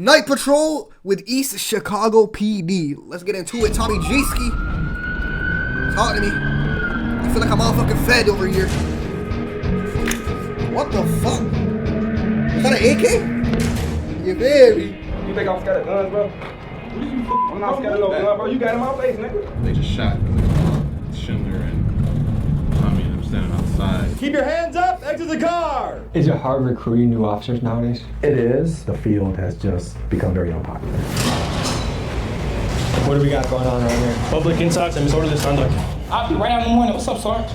Night Patrol with East Chicago PD. Let's get into it. Tommy G-Ski. Talk to me. I feel like I'm all fucking fed over here. What the fuck? Is that an AK? You baby. You think I'm scared of guns, bro? I'm not scared of no gun, bro. You got in my face, nigga. They just shot Schindler and Tommy and I'm standing outside. Keep your hands up, exit the car! Is it hard recruiting new officers nowadays? It is. The field has just become very unpopular. What do we got going on right here? Public insights and disorderly conduct. I'll be right out in the morning. What's up, Sarge?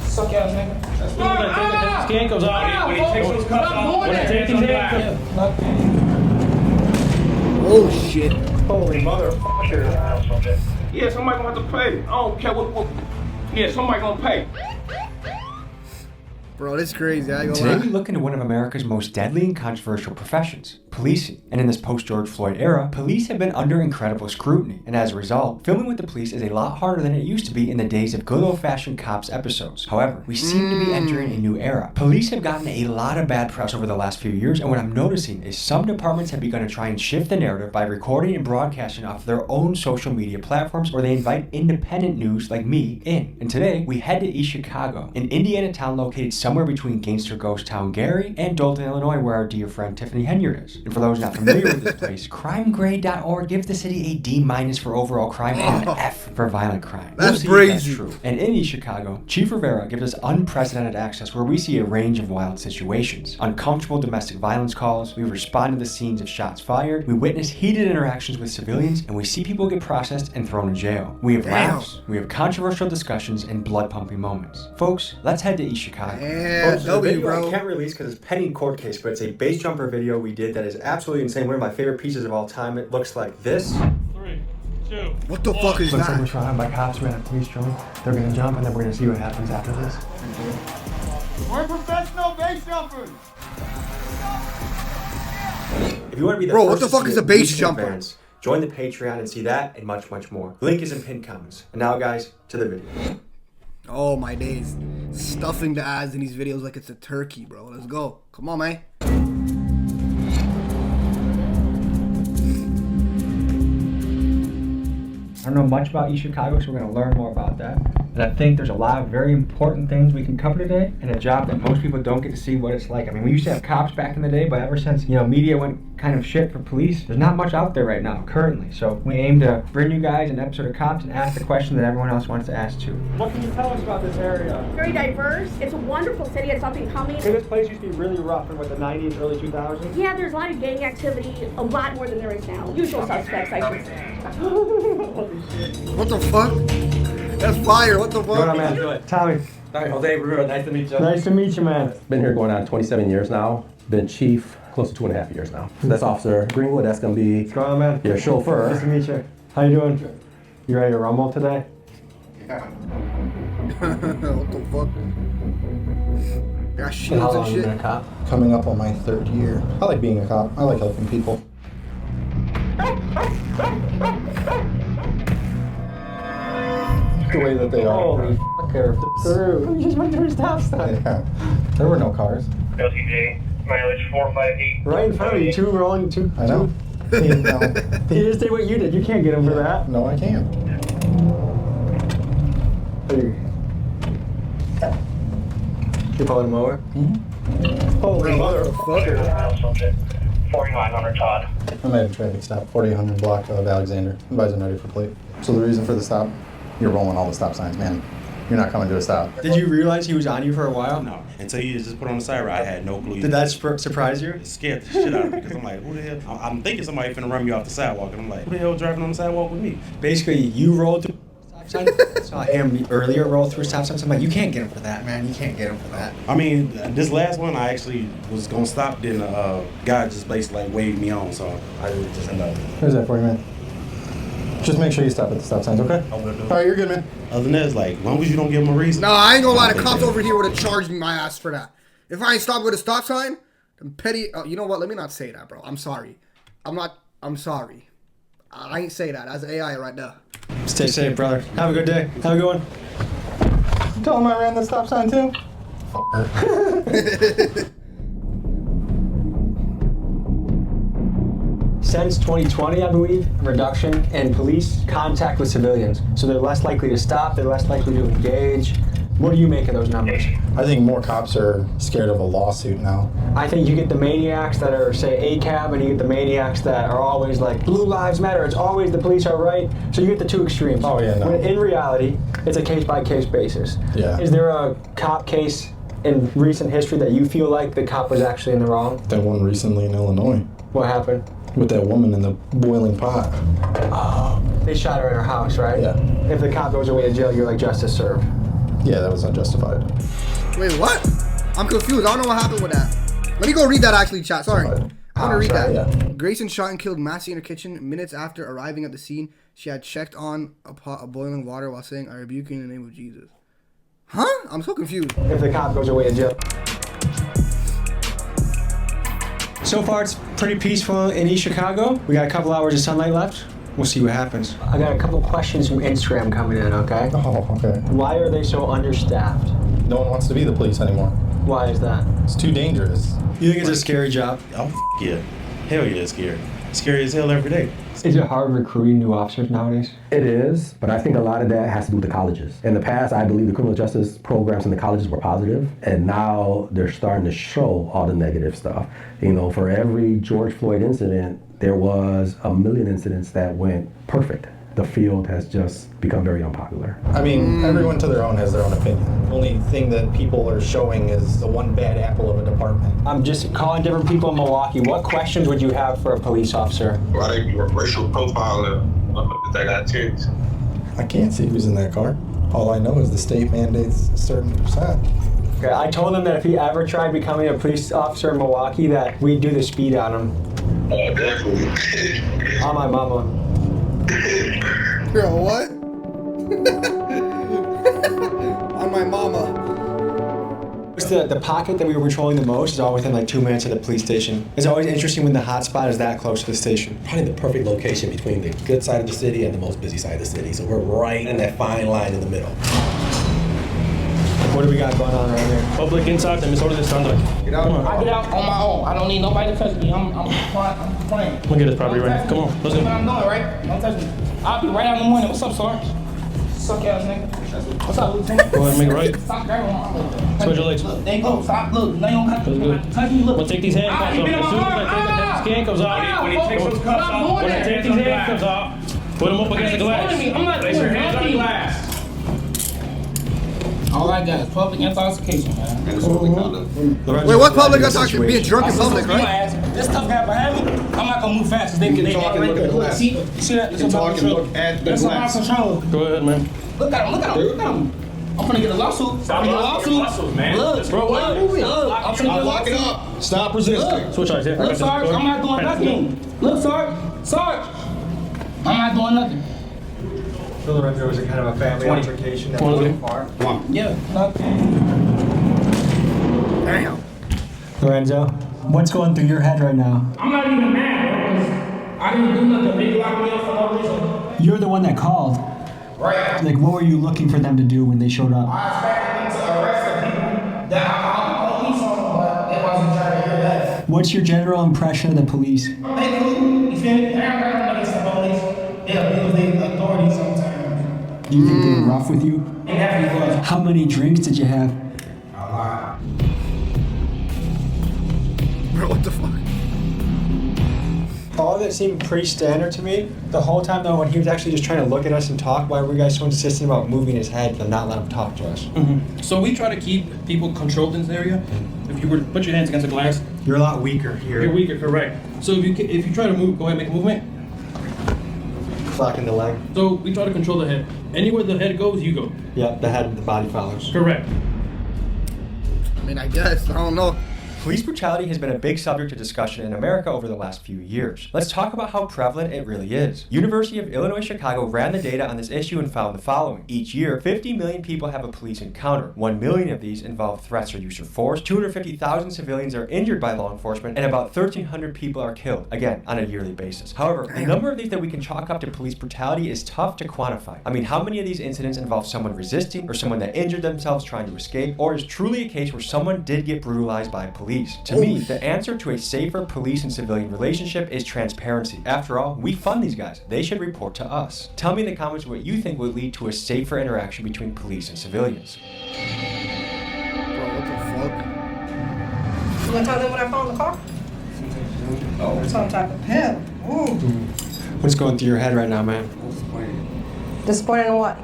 Suck ass nigga. His handcuffs out. When he takes those cuffs off, when he takes his handcuffs. Oh shit. Holy motherfucker. Yeah, somebody gonna have to pay. I don't care what. Yeah, somebody gonna pay. Bro, this is crazy. I ain't Today gonna we lie. look into one of America's most deadly and controversial professions, policing. And in this post-George Floyd era, police have been under incredible scrutiny. And as a result, filming with the police is a lot harder than it used to be in the days of good old-fashioned cops episodes. However, we seem to be entering a new era. Police have gotten a lot of bad press over the last few years, and what I'm noticing is some departments have begun to try and shift the narrative by recording and broadcasting off their own social media platforms, or they invite independent news like me in. And today, we head to East Chicago, an Indiana town located somewhere between gangster ghost town Gary and Dalton, Illinois, where our dear friend Tiffany Henyard is. And for those not familiar with this place, crimegrade.org gives the city a D- for overall crime and an F for violent crime. That's see if crazy. true. And in East Chicago, Chief Rivera gives us unprecedented access where we see a range of wild situations. Uncomfortable domestic violence calls, we respond to the scenes of shots fired, we witness heated interactions with civilians, and we see people get processed and thrown in jail. We have Damn. laughs, we have controversial discussions, and blood-pumping moments. Folks, let's head to East Chicago. Yeah, Folks, there's a W, video bro. I can't release because it's pending court case, but it's a base jumper video we did that is absolutely insane. One of my favorite pieces of all time. It looks like this. 3, 2, What the fuck is Looks like we're that? surrounded by cops. We're in a police drone. They're gonna jump, and then we're gonna see what happens after this. We're professional base jumpers! If you want to be the Bro, first what the to fuck see is it, a base please jumper? advance. Join the Patreon and see that and much, much more. The link is in pinned comments. And now, guys, to the video. Oh my days. Stuffing the ads in these videos like it's a turkey, bro. Let's go. Come on, man. I don't know much about East Chicago, so we're going to learn more about that. And I think there's a lot of very important things we can cover today, and a job that most people don't get to see what it's like. I mean, we used to have cops back in the day, but ever since, media went kind of shit for police, there's not much out there right now, currently. So we aim to bring you guys an episode of Cops and ask the question that everyone else wants to ask too. What can you tell us about this area? Very diverse. It's a wonderful city. It's up and coming. This place used to be really rough in the 90s, early 2000s. Yeah, there's a lot of gang activity, a lot more than there is now. Usual suspects, I should say. What the fuck? That's fire. What the What up, fuck? man? Tommy. Alright, Jose Rivera, nice to meet you. Nice to meet you, man. Been here going on 27 years now. Been chief close to 2.5 years now. So that's Officer Greenwood. That's gonna be What's going on, man? your Nice to chauffeur. meet you. How you doing? You ready to rumble today? What the fuck? Got shields and shit. cop? Coming up on my 3rd year. I like being a cop. I like helping people. The way that they are. Holy fucker. Through. You just went through a stop sign. Yeah. There were no cars. LTJ, mileage 458. Right in front of you, two rolling, two. I know. Two. No. He just did what you did. You can't get him for that. No, I can't. You pulling him over? Holy Motherfucker. 4900 Todd. I made a traffic stop, 4800 block of Alexander. Advising ready for plate. So the reason for the stop, you're rolling all the stop signs, man. You're not coming to a stop. Did you realize he was on you for a while? No, until you just put on the side ride, I had no clue. Did that surprise you? It scared the shit out of me because I'm like, who the hell? I'm thinking somebody finna run me off the sidewalk, and I'm like, who the hell driving on the sidewalk with me? Basically, you rolled through a stop sign. Saw him earlier roll through a stop sign. So I'm like, you can't get him for that, man. You can't get him for that. I mean, this last one, I actually was gonna stop, then the guy just basically like waved me on, so I just ended up. Here's that for you, man. Just make sure you stop at the stop signs, okay? I would've done. All right, you're good, man. Other than that, it's like, as long as you don't give them a reason. No, I ain't gonna lie. The think cops they- over here would have charged me my ass for that. If I ain't stopped with a stop sign, them petty. You know what? Let me not say that, bro. I'm sorry. I'm sorry. I ain't say that. That's AI right now. Stay safe, brother. Have a good day. Have a good one. Tell him I ran the stop sign, too. Fucker. since 2020, I believe, a reduction in police contact with civilians. So they're less likely to stop, they're less likely to engage. What do you make of those numbers? I think more cops are scared of a lawsuit now. I think you get the maniacs that are, say, ACAB, and you get the maniacs that are always like, Blue Lives Matter, it's always the police are right. So you get the two extremes. Oh, yeah, no. When in reality, it's a case-by-case basis. Yeah. Is there a cop case in recent history that you feel like the cop was actually in the wrong? That one recently in Illinois What happened? with that woman in the boiling pot. They shot her in her house, right? Yeah. If the cop goes away to jail, you're like, justice served. Yeah, that was unjustified. Wait, what? I'm confused. I don't know what happened with that. Let me go read that actually, chat. Sorry. I want to read sorry, that. yeah. Grayson shot and killed Massey in her kitchen. Minutes after arriving at the scene, she had checked on a pot of boiling water while saying, "I rebuke you in the name of Jesus." Huh? I'm so confused. If the cop goes away to jail. So far, it's pretty peaceful in East Chicago. We got a couple hours of sunlight left. We'll see what happens. I got a couple questions from Instagram coming in, okay? Oh, okay. Why are they so understaffed? No one wants to be the police anymore. Why is that? It's too dangerous. You think it's a scary job? Oh, yeah. Hell yeah, it's scary. Scary as hell every day. Is it hard recruiting new officers nowadays? It is, but I think a lot of that has to do with the colleges. In the past, I believe the criminal justice programs in the colleges were positive, and now they're starting to show all the negative stuff. You know, for every George Floyd incident, there was a million incidents that went perfect. The field has just become very unpopular. I mean, everyone to their own has their own opinion. The only thing that people are showing is the one bad apple of a department. I'm just calling different people in Milwaukee. What questions would you have for a police officer? Like racial profiling that got ticked. I can't see who's in that car. All I know is the state mandates a certain percent. Okay, I told him that if he ever tried becoming a police officer in Milwaukee, that we'd do the speed on him. Oh, definitely. On my mama. Bro, what? On my mama. It's the pocket that we were patrolling the most is all within like 2 minutes of the police station. It's always interesting when the hot spot is that close to the station. Probably the perfect location between the good side of the city and the most busy side of the city. So we're right in that fine line in the middle. What do we got going on right here? Public inside the Minnesota this Sunday. Get out. Come on. I get out on my own. I don't need nobody to touch me. I'm fine. Look at this property right here. Come on, let's That's go. what I'm doing, right? Don't touch me. I'll be right out in the morning. What's up, Sarge? Suck ass nigga. What's up, Lieutenant? Go ahead and make it right. Stop grabbing my leg. Spread your legs. Look, there you go. Stop. Look, now you don't have That's to good. touch me. Look. We'll take these handcuffs off. As soon as I take these handcuffs off. When he takes those cuffs off, When I take these handcuffs off, put them up against the glass. I'm not Place your doing hands on the nothing. glass. All I got is public intoxication, man. Wait, what public intoxication? Being drunk in public, right? This stuff got behind me. I'm not gonna move fast. They talk and look at the glass. See that? You can talk and look at the That's glass. under my control. Go ahead, man. Look at him. Look at him. Look at him. I'm finna get a lawsuit. Stop I'm finna get a locking your lawsuit. muscles, man. Look, Just bro, look, what? look. I'm finna get a Lock it lawsuit. up. Stop resisting. Switch eyes here. I Look, got Sarge, this. I'm not doing nothing. Look, Sarge. I'm not doing nothing. Lorenzo was a kind of a family altercation that went far. Yeah, nothing. Damn. Lorenzo, what's going through your head right now? I'm not even mad, because I didn't do nothing. They locked me up for no reason. You're the one that called. Right. Like, what were you looking for them to do when they showed up? I expected them to arrest the people that I called the police on, but they wasn't trying to hear that. What's your general impression of the police? They cool. You feel me? I don't got nothing against the police. They abuse their authority sometimes. Do you think they were rough with you? They definitely was. How many drinks did you have? A lot. Bro, what the fuck? All of it seemed pretty standard to me. The whole time, though, when he was actually just trying to look at us and talk, why were you guys so insistent about moving his head and not let him talk to us? So we try to keep people controlled in this area. If you were to put your hands against the glass, You're a lot weaker here. you're weaker, correct. So if you try to move, go ahead and make a movement. Clocking the leg. So we try to control the head. Anywhere the head goes, you go. Yeah, the head and the body follows. Correct. I mean, I guess. I don't know. Police brutality has been a big subject of discussion in America over the last few years. Let's talk about how prevalent it really is. University of Illinois Chicago ran the data on this issue and found the following. Each year, 50 million people have a police encounter. 1 million of these involve threats or use of force. 250,000 civilians are injured by law enforcement, and about 1,300 people are killed, again, on a yearly basis. However, the number of these that we can chalk up to police brutality is tough to quantify. I mean, how many of these incidents involve someone resisting, or someone that injured themselves trying to escape, or is truly a case where someone did get brutalized by police? police. To me, the answer to a safer police and civilian relationship is transparency. After all, we fund these guys. They should report to us. Tell me in the comments what you think would lead to a safer interaction between police and civilians. Bro, what the fuck? You gonna tell them what I found in the car? Oh. Some type of pill. Ooh. What's going through your head right now, man? Disappointed in what?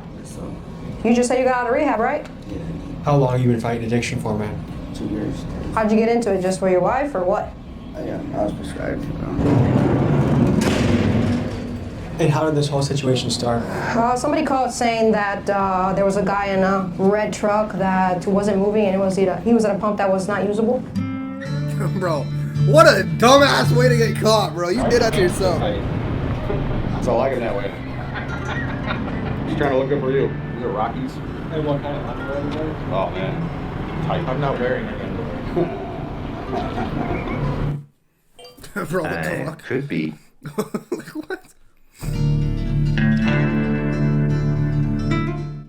You just said you got out of rehab, right? How long have you been fighting addiction for, man? 2 years. How'd you get into it? Just for your wife or what? Yeah, I was prescribed. And how did this whole situation start? Somebody called saying that there was a guy in a red truck that wasn't moving and he was at a pump that was not usable. Bro, what a dumbass way to get caught, bro. You did that to yourself. So I like it that way. Just trying to look good for you. These are Rockies. And what kind of underwear? Oh man, tight. I'm not wearing it underwear. Bro, what the fuck? Could be. Like, what?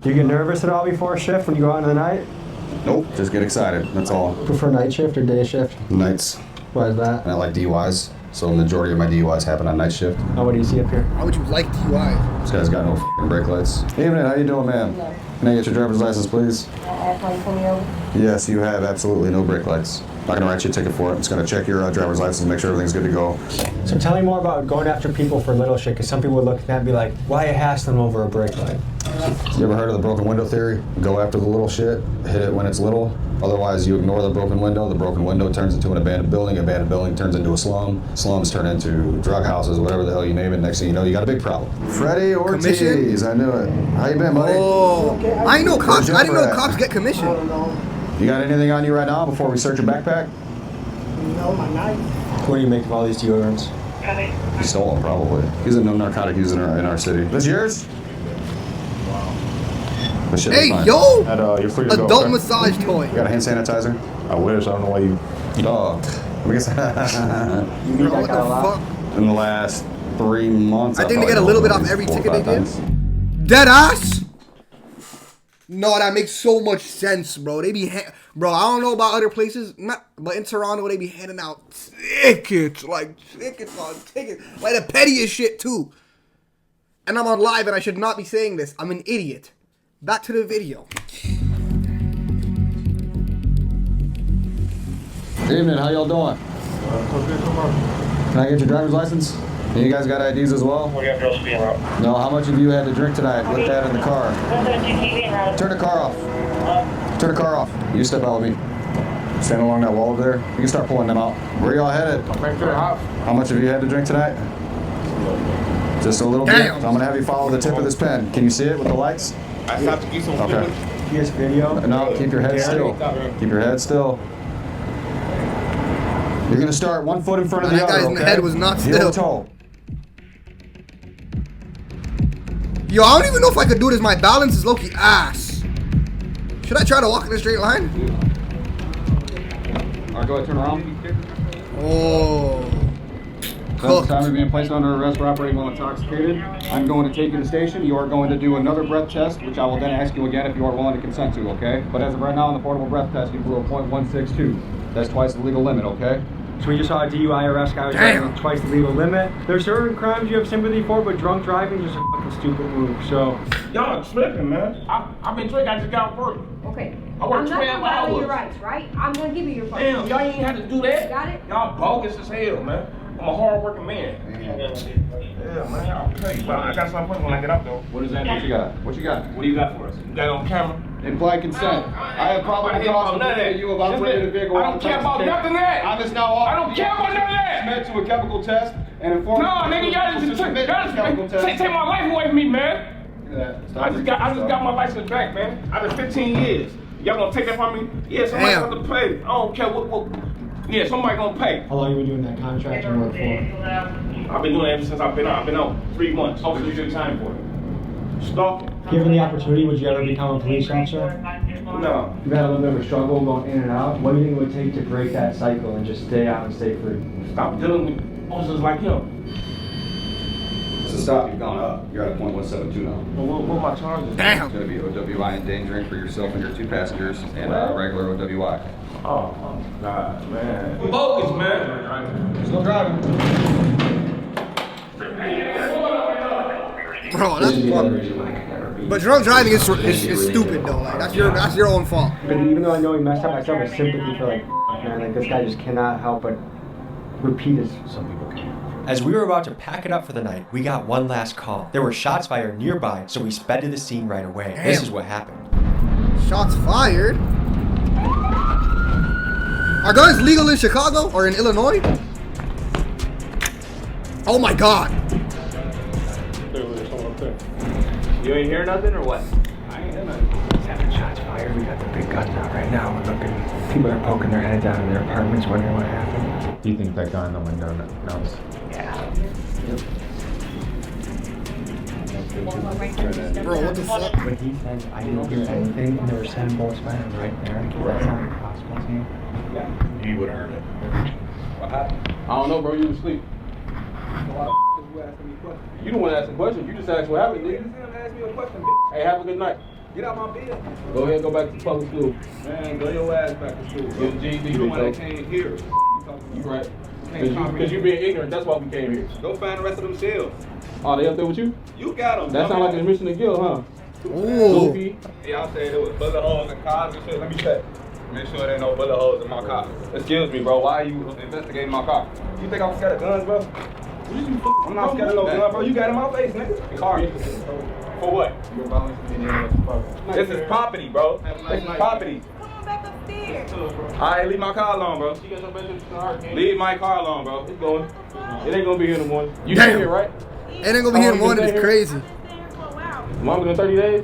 Do you get nervous at all before a shift when you go out in the night? Nope, just get excited. That's all. Prefer night shift or day shift? Nights. Why is that? And I like DUIs, so the majority of my DUIs happen on night shift. Oh, what do you see up here? Why would you like DUI? This guy's got no f***ing brake lights. Evening, how you doing, ma'am? Can I get your driver's license, please? Yes, you have absolutely no brake lights. I'm not gonna write you a ticket for it. I'm just gonna check your driver's license and make sure everything's good to go. So tell me more about going after people for little shit, because some people would look at that and be like, why are you hassling over a brake light? You ever heard of the broken window theory? Go after the little shit, hit it when it's little. Otherwise, you ignore the broken window turns into an abandoned building turns into a slum, slums turn into drug houses, whatever the hell you name it. Next thing you know, you got a big problem. Freddie Ortiz, Commission? I knew it. How you been, buddy? Oh, I didn't know cops. I didn't know cops get commission. You got anything on you right now before we search your backpack? No, my knife. What do you make of all these deodorants? You stole them, probably. He's a no narcotic user in our city. This yours? Hey, yo! You're free to go, Adult okay? massage toy. You got a hand sanitizer? I wish. I don't know why you. Oh, I guess. Bro, what the fuck? In the last 3 months, I think they get a little bit off every ticket they give. Dead ass? No, that makes so much sense, bro. They be, bro. I don't know about other places, but in Toronto they be handing out tickets, like tickets on tickets, like the pettiest shit too. And I'm on live, and I should not be saying this. I'm an idiot. Back to the video. Evening, how y'all doing? Can I get your driver's license? And you guys got IDs as well? We got girls being out. No, how much have you had to drink tonight? With that in the car. Turn the car off. Turn the car off. You step out with me. Stand along that wall over there. You can start pulling them out. Where y'all headed? Back to the house. How much have you had to drink tonight? Just a little bit. I'm gonna have you follow the tip of this pen. Can you see it with the lights? I stopped to get some Okay. Here's video. No, keep your head still. Keep your head still. You're gonna start 1 foot in front of the That other, guy's okay? head was not Heel still. to toe. Yo, I don't even know if I could do this. My balance is low-key ass. Should I try to walk in a straight line? Alright, go ahead, turn around. Oh. This time you're being placed under arrest for operating while intoxicated. I'm going to take you to the station. You are going to do another breath test, which I will then ask you again if you are willing to consent to, okay? But as of right now, on the portable breath test, you blew a .162. That's twice the legal limit, okay? So we just saw a DUI arrest guy was driving twice the legal limit. There's certain crimes you have sympathy for, but drunk driving is just a fucking stupid move. So Y'all tripping, man. I've been drinking. I just got work. Okay. I work I'm not 12 gonna violate your hours. rights, right? I'm gonna give you your phone. Damn, y'all ain't had to do that. Got it? Y'all bogus as hell, man. I'm a hard-working man. Yeah, man. I'll pay. But I got something for you when I get up, though. What is that? What you got? What you got? What do you got for us? You got it on camera? Implied consent. I have probable cause to believe that you have operated a vehicle. I don't care about nothing that. I must now I don't care about none of that. submit to a chemical test and inform. No, nigga, y'all just take my life away from me, man. I just got my license back, man. After 15 years. Y'all gonna take that from me? Yeah, somebody have to pay. I don't care what. Yeah, somebody gonna pay. how long you been doing that contract and work for? I've been doing it ever since I've been out. I've been out 3 months. Oh, so you did time for it? Stalking. Given the opportunity, would you ever become a police officer? No. You've had a little bit of a struggle going in and out. What do you think it would take to break that cycle and just stay out and stay free? Stop dealing with officers like him. This is the stop, you've gone up. You're at a .172 now. Well, what my charges? Damn. It's going to be OWI endangering for yourself and your 2 passengers, and regular OWI. Oh my God, man. Focus, man. Still driving. Bro, that's but drunk driving is stupid though. Like that's your own fault. But even though I know he messed up, I still have sympathy for like, man, like this guy just cannot help but repeat his. Some people can. As we were about to pack it up for the night, we got one last call. There were shots fired nearby, so we sped to the scene right away. Damn. This is what happened. Shots fired. Are guns legal in Chicago or in Illinois? Oh my God. You ain't hear nothing or what? I ain't hear nothing. 7 shots fired. We got the big guns out right now. We're looking. People are poking their heads out of their apartments, wondering what happened. Do you think that guy in the window knows? Yeah. Bro, what the fuck? When he said I didn't hear anything, and there were 7 bullets fired right there. That's not impossible to you. Yeah. He would have heard it. What happened? I don't know, bro. You was asleep. You don't want to ask a question. You just asked what happened, nigga. Hey, have a good night. Get out my bed. Go ahead, go back to public school. Man, go your ass back to school. Get a GED. You the one that came here. You right. Because you being ignorant, that's why we came here. Go find the rest of them shells. Oh, they up there with you? You got them. That sounds like an admission to guilt, huh? Ooh. Yeah, I said it was bullet holes and cars and shit. Let me check. Make sure there ain't no bullet holes in my car. Excuse me, bro. Why are you investigating my car? You think I'm scared of guns, bro? I'm not scared of no gun, bro. You got in my face, nigga. Car. For what? This is property, bro. This is property. Alright, leave my car alone, bro. Leave my car alone, bro. It's going. It ain't gonna be here in the morning. You Damn. stay here, right? It ain't gonna be here in the morning. It's crazy. Longer than 30 days?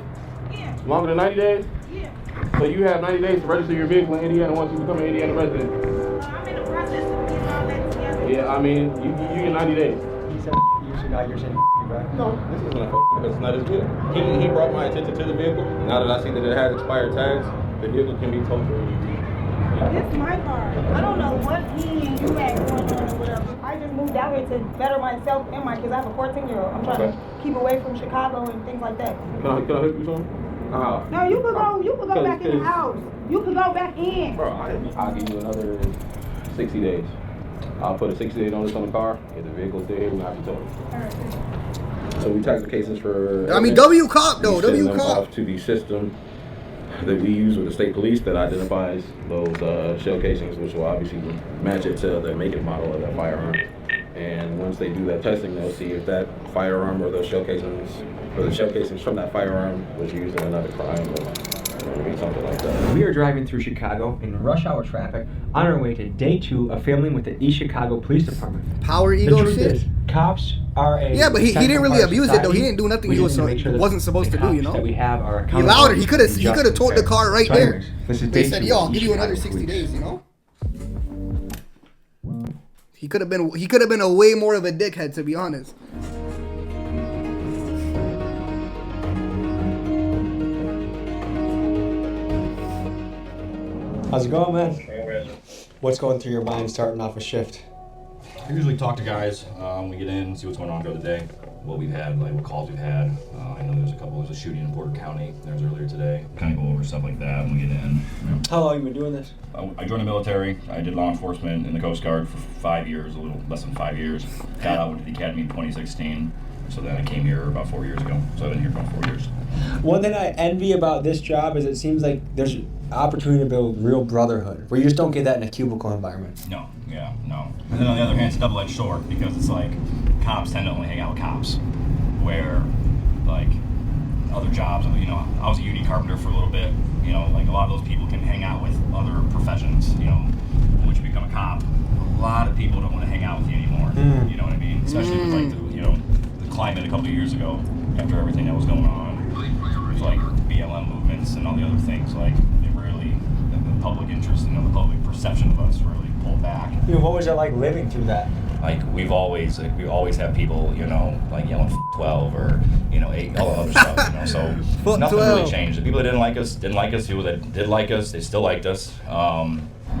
Yeah. Longer than 90 days? Yeah. So you have 90 days to register your vehicle in Indiana once you become an Indiana resident. I'm in the process of getting all that together. Yeah, I mean, you get 90 days. He said years ago, you're saying back. No, this isn't a because it's not his vehicle. He brought my attention to the vehicle. Now that I see that it has expired tags, the vehicle can be towed for you. It's my car. I don't know what me and you had going on or whatever. I just moved out here to better myself and my kids. I have a 14-year-old. I'm trying to keep away from Chicago and things like that. Can I help you something? No, you could go back in the house. You could go back in. Bro, I'll give you another 60 days. I'll put a 60-day notice on the car. If the vehicle's there, we'll have to tow it. So we tax the cases for. I mean, W cop though. W them cop. off to the system that we use with the state police that identifies those shell casings, which will obviously match it to the make and model of that firearm. And once they do that testing, they'll see if that firearm or those shell casings, or the shell casings from that firearm was used in another crime or something like that. We are driving through Chicago in rush hour traffic on our way to day 2 of filming with the East Chicago Police Department. Power ego the truth shit. Is, cops are a yeah, but he didn't really abuse it though. He didn't do nothing he wasn't supposed to do. You know. That we have are he allowed it. He could have towed the car right there. They said, "Yo, I'll give you another 60 days." You know. He could have been a way more of a dickhead, to be honest. How's it going, man? What's going through your mind starting off a shift? I usually talk to guys when we get in, see what's going on throughout the day, what we've had, like what calls we've had. I know there's a shooting in Porter County. There was earlier today. Kind of go over stuff like that when we get in. You know. How long have you been doing this? I joined the military. I did law enforcement in the Coast Guard for 5 years, a little less than 5 years. Got out, went to the academy in 2016. So then I came here about 4 years ago. So I've been here about 4 years. One thing I envy about this job is it seems like there's opportunity to build real brotherhood, where you just don't get that in a cubicle environment. No. And then on the other hand, it's a double-edged sword because it's like cops tend to only hang out with cops, where like other jobs, you know, I was a UD carpenter for a little bit, you know, like a lot of those people can hang out with other professions, you know, once you become a cop. A lot of people don't want to hang out with you anymore, you know what I mean? Especially with like the climate a couple of years ago, after everything that was going on, with like BLM movements and all the other things, like it really, the public interest, you know, the public perception of us really pulled back. You know, what was it like living through that? Like we always have people, you know, like yelling 12 or, you know, 8, all the other stuff, you know, so nothing really changed. The people that didn't like us. People that did like us, they still liked us.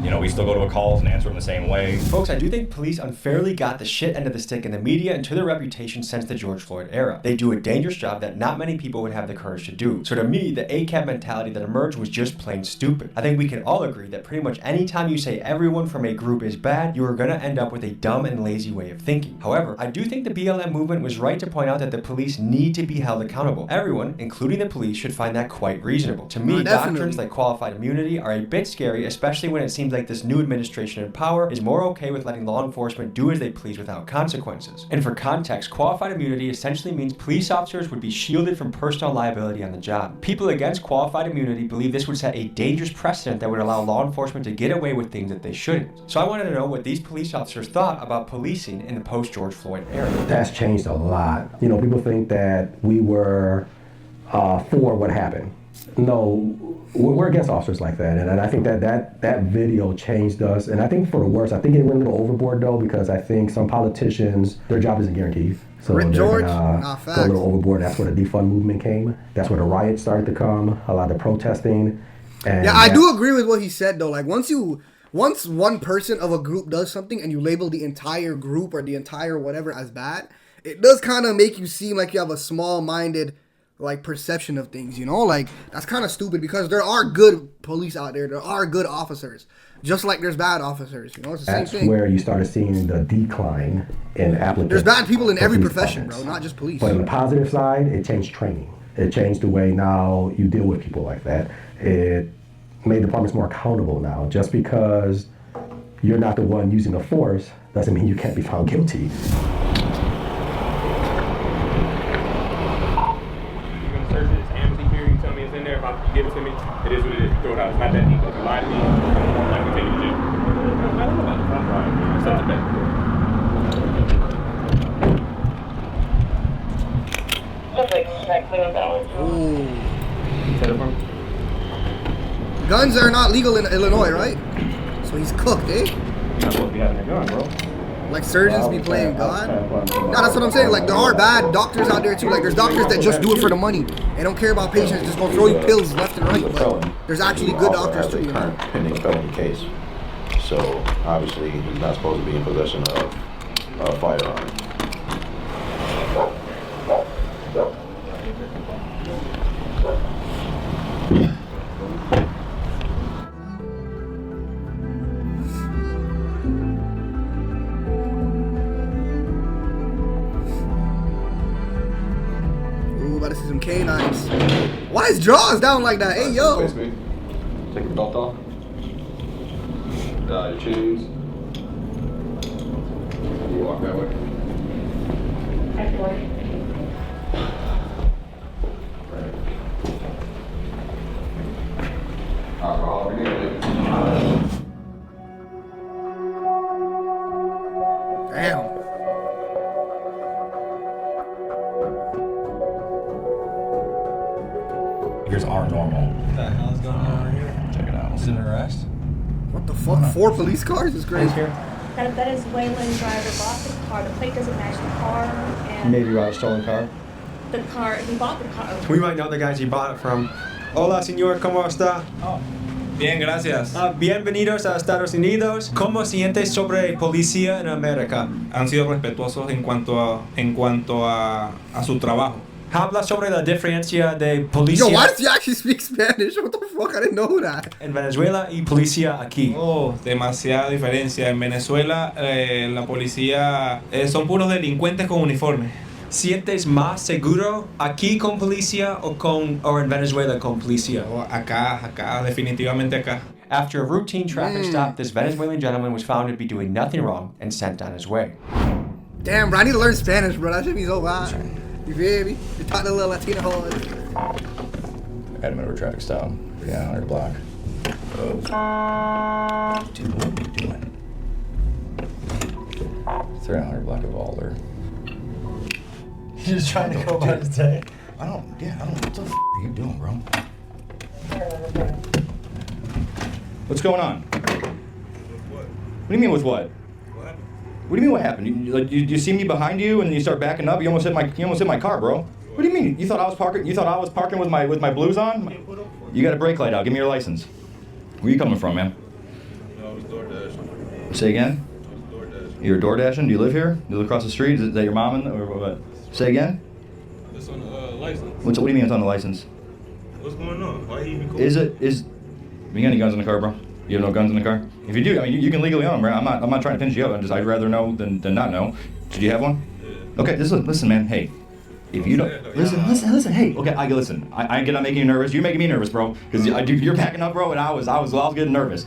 You know, we still go to a calls and answer them the same way. Folks, I do think police unfairly got the shit end of the stick in the media and to their reputation since the George Floyd era. They do a dangerous job that not many people would have the courage to do. So to me, the ACAB mentality that emerged was just plain stupid. I think we can all agree that pretty much any time you say everyone from a group is bad, you are going to end up with a dumb and lazy way of thinking. However, I do think the BLM movement was right to point out that the police need to be held accountable. Everyone, including the police, should find that quite reasonable. To me, doctrines like qualified immunity are a bit scary, especially when it seems like this new administration in power is more okay with letting law enforcement do as they please without consequences. And for context, qualified immunity essentially means police officers would be shielded from personal liability on the job. People against qualified immunity believe this would set a dangerous precedent that would allow law enforcement to get away with things that they shouldn't. So I wanted to know what these police officers thought about policing in the post-George Floyd era. That's changed a lot. You know, people think that we were for what happened. No, we're against officers like that, and I think that video changed us, and I think for the worse. I think it went a little overboard though, because I think some politicians, their job isn't guaranteed, so they're gonna go a little overboard. That's where the defund movement came. That's where the riots started to come. A lot of protesting. And yeah, I do agree with what he said though. Like once one person of a group does something and you label the entire group or the entire whatever as bad, it does kind of make you seem like you have a small-minded like perception of things, you know, like that's kind of stupid because there are good police out there. There are good officers, just like there's bad officers. You know, it's the same thing. That's where you started seeing the decline in applicants. There's bad people in every profession, bro, not just police. But on the positive side, it changed training. It changed the way now you deal with people like that. It made departments more accountable now. Just because you're not the one using the force doesn't mean you can't be found guilty. Give it to me. It is what it is. Throw it out. It's not that deep. If you lie to me, like we take you to jail. I don't know about it. I'm right. It's not that bad. Guns are not legal in Illinois, right? So he's cooked, eh? You're not supposed to be having a gun, bro. Like surgeons be playing God. No, that's what I'm saying. Like there are bad doctors out there too. Like there's doctors that just do it for the money. They don't care about patients. Just gonna throw you pills left and right. But there's actually good doctors too. You know? Pending felony case. So obviously he's not supposed to be in possession of a firearm. About to see some canines. Why is Jaws down like that? Hey, yo. Face me. Take your belt off. Your chains. You walk that way. Alcohol, damn. Figures aren't normal. What the hell is going on right here? Check it out. Is it an arrest? What the fuck? 4 police cars is crazy. That is Waylon driver bought the car. The plate doesn't match the car. And Maybe you bought a stolen car? the car, he bought the car. We might know the guys he bought it from. Hola, señor, ¿cómo está? Oh, bien, gracias. Bienvenidos a Estados Unidos. ¿Cómo sientes sobre policía en América? Han sido respetuosos en cuanto a su trabajo. Habla sobre la diferencia de policía. Yo, why does he actually speak Spanish? What the fuck? I didn't know that. En Venezuela y policía aquí. Oh, demasiada diferencia. En Venezuela, la policía son puros delincuentes con uniforme. ¿Sientes más seguro aquí con policía o en Venezuela con policía? Oh, acá, definitivamente acá. After a routine traffic stop, this Venezuelan gentleman was found to be doing nothing wrong and sent on his way. Damn, bro, I need to learn Spanish, bro. That should be so bad. You feel me? You talk to little Latino hoes. Had him over traffic stop. Yeah, on your block. Dude, what are you doing? 300 block of Alder. He's just trying to go about his day. I don't know. What the f are you doing, bro? What's going on? What do you mean with what? What do you mean what happened? You see me behind you and you start backing up? You almost hit my car, bro. What do you mean? You thought I was parking with my blues on? You got a brake light out. Give me your license. Where you coming from, man? Say again? You're door dashing? Do you live here? Do you live across the street? Is that your mom or what? Say again? It's on the license. What do you mean it's on the license? What's going on? Why you even You got any guns in the car, bro? You have no guns in the car? If you do, I mean, you can legally own them, right? I'm not trying to pinch you up. I'd rather know than not know. Did you have one? Yeah. Okay, listen, man. Hey, if you don't listen. Hey, okay, listen. I get on making you nervous. You're making me nervous, bro. Because you're packing up, bro, and I was getting nervous.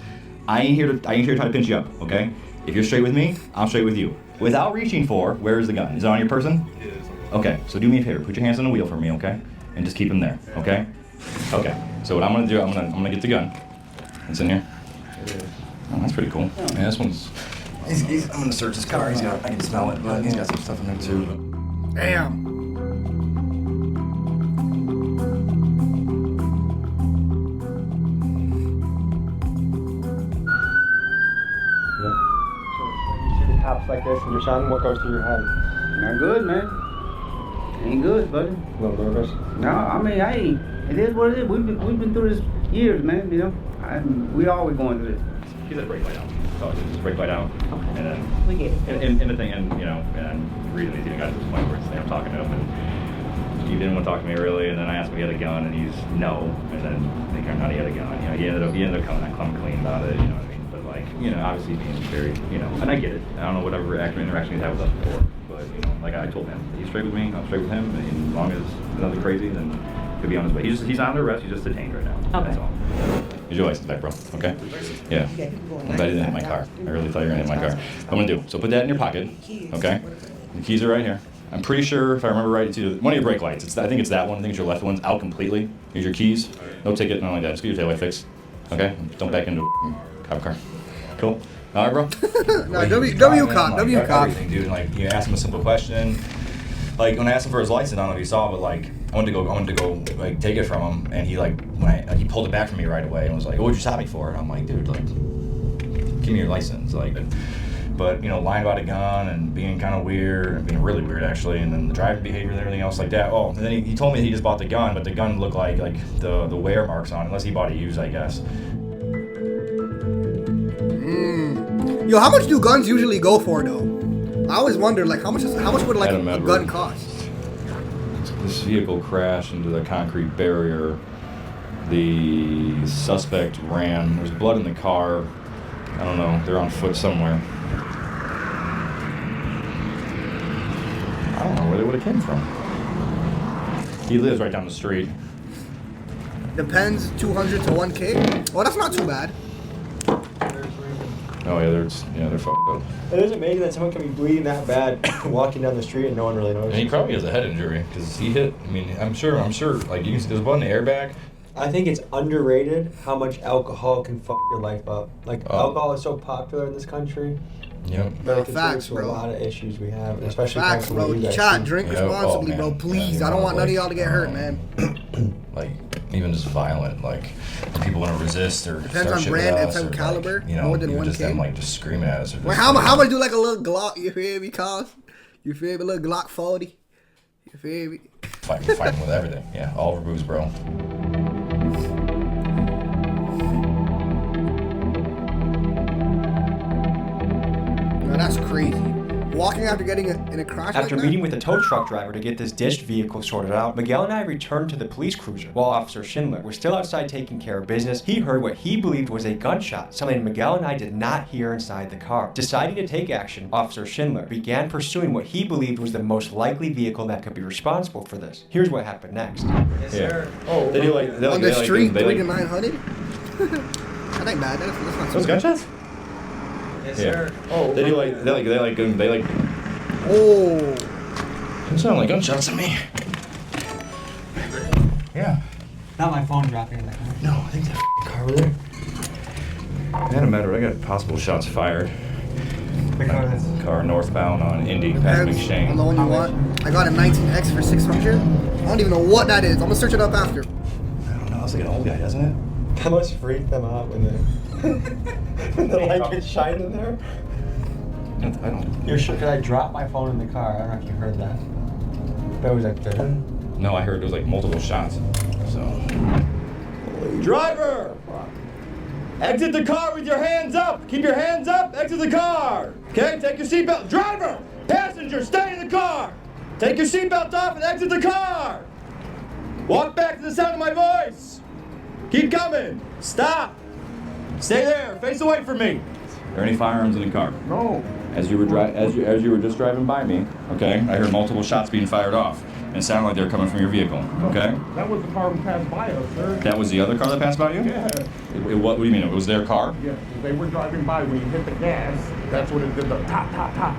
I ain't here to try to pinch you up, okay? If you're straight with me, I'm straight with you. Without reaching for, where is the gun? Is it on your person? Yeah. Okay, so do me a favor. Put your hands on the wheel for me, okay? And just keep them there, okay? Okay. So what I'm gonna do, I'm gonna get the gun. It's in here. Oh, that's pretty cool. Yeah, this one's. I'm gonna search his car. I can smell it, but he's got some stuff in there too. Damn. Cops like this and your son, what goes through your head? Not good, man. Ain't good, buddy. A little nervous? No, I mean, it is what it is. We've been through this years, man, you know. We always going through this. He's at brake light out. So just brake light out. And then we get it. And the thing, and you know, and I'm reading these, got to this point where I'm talking to him, and he didn't want to talk to me really, and then I asked him if he had a gun, and he's no, and then they kind of out he had a gun. You know, he ended up coming clean about it, you know what I mean? But like, you know, obviously being very, you know, and I get it. I don't know whatever interaction he's had with us before, but you know, like I told him, he's straight with me, I'm straight with him, and as long as there's nothing crazy, then he'll be on his way. He's not under arrest, he's just detained right now. Okay. That's all. Here's your license back, bro. Okay? Yeah. I'm glad you didn't hit my car. I really thought you were gonna hit my car. What I'm gonna do, so put that in your pocket, okay? The keys are right here. I'm pretty sure, if I remember right, it's either one of your brake lights. I think it's that one. I think it's your left one's out completely. Here's your keys. No ticket, nothing like that. Just get your taillight fixed. Okay? Don't back into a cop car. Cool? All right, bro? No, W cop. Everything, dude. Like, you ask him a simple question. Like, when I asked him for his license, I don't know if you saw, but like, I wanted to go like take it from him, and he like he pulled it back from me right away and was like, "Oh, what'd you stop me for?" And I'm like, "Dude, like, give me your license." Like, but you know, lying about a gun and being kind of weird, and being really weird actually, and then the driving behavior and everything else like that. Oh, and then he told me he just bought the gun, but the gun looked like the wear marks on it, unless he bought it used, I guess. Yo, how much do guns usually go for though? I always wonder, like, how much would like a gun cost? This vehicle crashed into the concrete barrier. The suspect ran. There's blood in the car. I don't know. They're on foot somewhere. I don't know where they would have came from. He lives right down the street. Depends, 200 to 1K. Well, that's not too bad. Oh yeah, they're fucked up. It is amazing that someone can be bleeding that bad walking down the street and no one really knows. And he probably has a head injury because he hit. I mean, I'm sure. Like you can see, there's blood in the airbag. I think it's underrated how much alcohol can fuck your life up. Like alcohol is so popular in this country. Yep. Bro, facts, bro. A lot of issues we have, especially facts, bro. Chat, drink responsibly, bro. Please, I don't want none of y'all to get hurt, man. Like even just violent, like people want to resist or depends start on shit brand with and us, type of caliber. Like, you know, more than even 1K. just them like just screaming at us. Or Wait, how much do like a little Glock? You feel me, cause? You feel me, a little Glock 40? You feel me? Fighting with everything. Yeah, all over booze, bro. No, that's crazy. Walking after getting in a crash. After like meeting with a tow truck driver to get this dished vehicle sorted out, Miguel and I returned to the police cruiser. While Officer Schindler was still outside taking care of business, he heard what he believed was a gunshot, something Miguel and I did not hear inside the car. Deciding to take action, Officer Schindler began pursuing what he believed was the most likely vehicle that could be responsible for this. Here's what happened next. Yes, sir. Oh, they do like on the street, 3 to 900. That ain't bad. That's not. Those gunshots? Yes, sir. Oh, they do like they like. Oh. They sound like gunshots to me. Yeah. Not my phone dropping in the car. No, I think that car over there. It don't matter. I got possible shots fired. The car that's car northbound on Indy, past McShane. On the one you want. I got a 19X for 600. I don't even know what that is. I'm gonna search it up after. I don't know. It's like an old guy, doesn't it? That must freak them out when the light gets shining in there. I don't. You're sure? Cause I dropped my phone in the car. I don't know if you heard that. But it was like. No, I heard there was like multiple shots. So. Driver. Exit the car with your hands up. Keep your hands up. Exit the car. Okay, take your seatbelt. Driver, passenger, stay in the car. Take your seatbelt off and exit the car. Walk back to the sound of my voice. Keep coming. Stop. Stay there. Face away from me. Are there any firearms in the car? No. As you were just driving by me, okay, I heard multiple shots being fired off. And it sounded like they were coming from your vehicle, okay? That was the car that passed by us, sir. That was the other car that passed by you? Yeah. What do you mean? It was their car? Yeah, they were driving by. When you hit the gas, that's when it did the ta.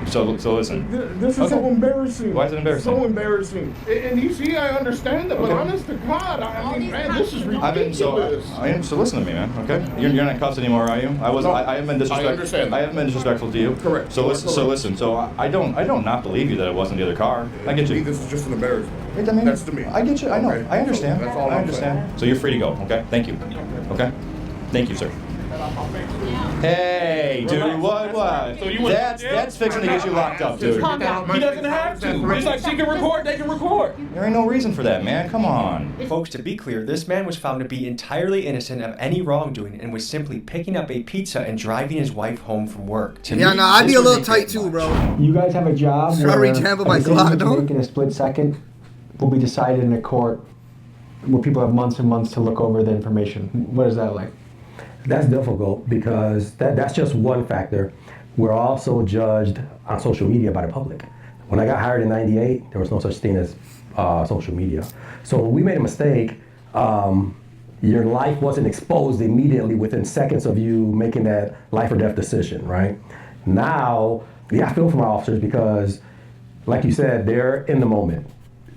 So listen. This is so embarrassing. Why is it embarrassing? So embarrassing. And you see, I understand that, but honest to God, I mean, man, this is ridiculous. So listen to me, man. Okay, you're not in cuffs anymore, are you? I haven't been disrespectful. I understand. I haven't been disrespectful to you. Correct. So listen. So I don't not believe you that it wasn't the other car. I get you. This is just an embarrassment. I mean, that's to me. I get you. I know. Okay. I understand. So that's all I I'm understand. saying. So you're free to go. Okay. Thank you. Okay. Thank you, sir. Hey, dude, what? So you That's fixing to get you locked up, dude. Calm down. He doesn't have to. It's like she can record, they can record. There ain't no reason for that, man. Come on. Folks, to be clear, this man was found to be entirely innocent of any wrongdoing and was simply picking up a pizza and driving his wife home from work. To me, I'd be this a little was tight too, bro. You guys have a job Should I where re-tamper my everything Glock, you though? make in a split second will be decided in a court where people have months and months to look over the information. What is that like? That's difficult because that's just one factor. We're also judged on social media by the public. When I got hired in '98, there was no such thing as social media. So when we made a mistake, your life wasn't exposed immediately within seconds of you making that life or death decision, right? Now, I feel for my officers because, like you said, they're in the moment.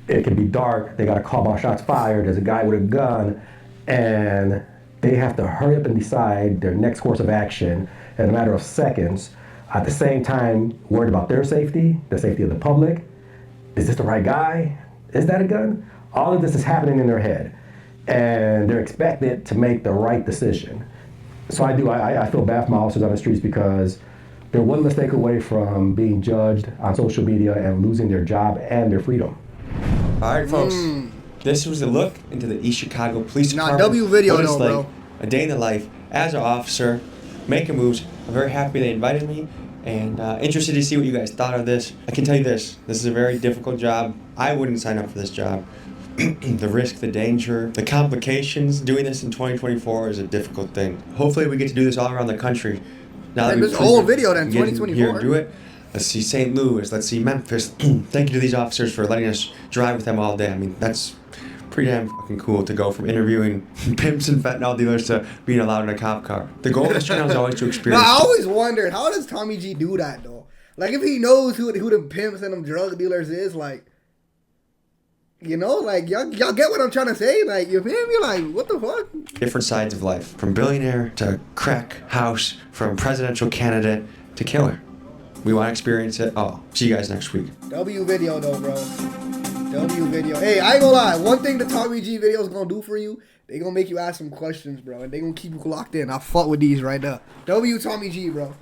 It can be dark, they got a call about shots fired, there's a guy with a gun, and they have to hurry up and decide their next course of action in a matter of seconds. At the same time, worried about their safety, the safety of the public. Is this the right guy? Is that a gun? All of this is happening in their head, and they're expected to make the right decision. So I feel bad for my officers on the streets because they're one mistake away from being judged on social media and losing their job and their freedom. All right, folks. This was a look into the East Chicago Police Department. W video what it's though, bro. A day in the life as an officer, making moves. I'm very happy they invited me and interested to see what you guys thought of this. I can tell you this is a very difficult job. I wouldn't sign up for this job. The risk, the danger, the complications, doing this in 2024 is a difficult thing. Hopefully we get to do this all around the country. Now that This we've whole proven video then, we can get in 2024. here and do it. Let's see St. Louis, let's see Memphis. Thank you to these officers for letting us drive with them all day. I mean, that's pretty damn fucking cool to go from interviewing pimps and fentanyl dealers to being allowed in a cop car. The goal of this channel is always to experience. I always wondered, how does Tommy G do that though? Like, if he knows who them pimps and them drug dealers is, like, you know, like, y'all get what I'm trying to say? Like, you feel me? Like, what the fuck? Different sides of life, from billionaire to crack house, from presidential candidate to killer. We want to experience it all. See you guys next week. W video though, bro. W video. Hey, I ain't gonna lie. One thing the Tommy G video is gonna do for you, they gonna make you ask some questions, bro. And they gonna keep you locked in. I fuck with these right now. W Tommy G, bro.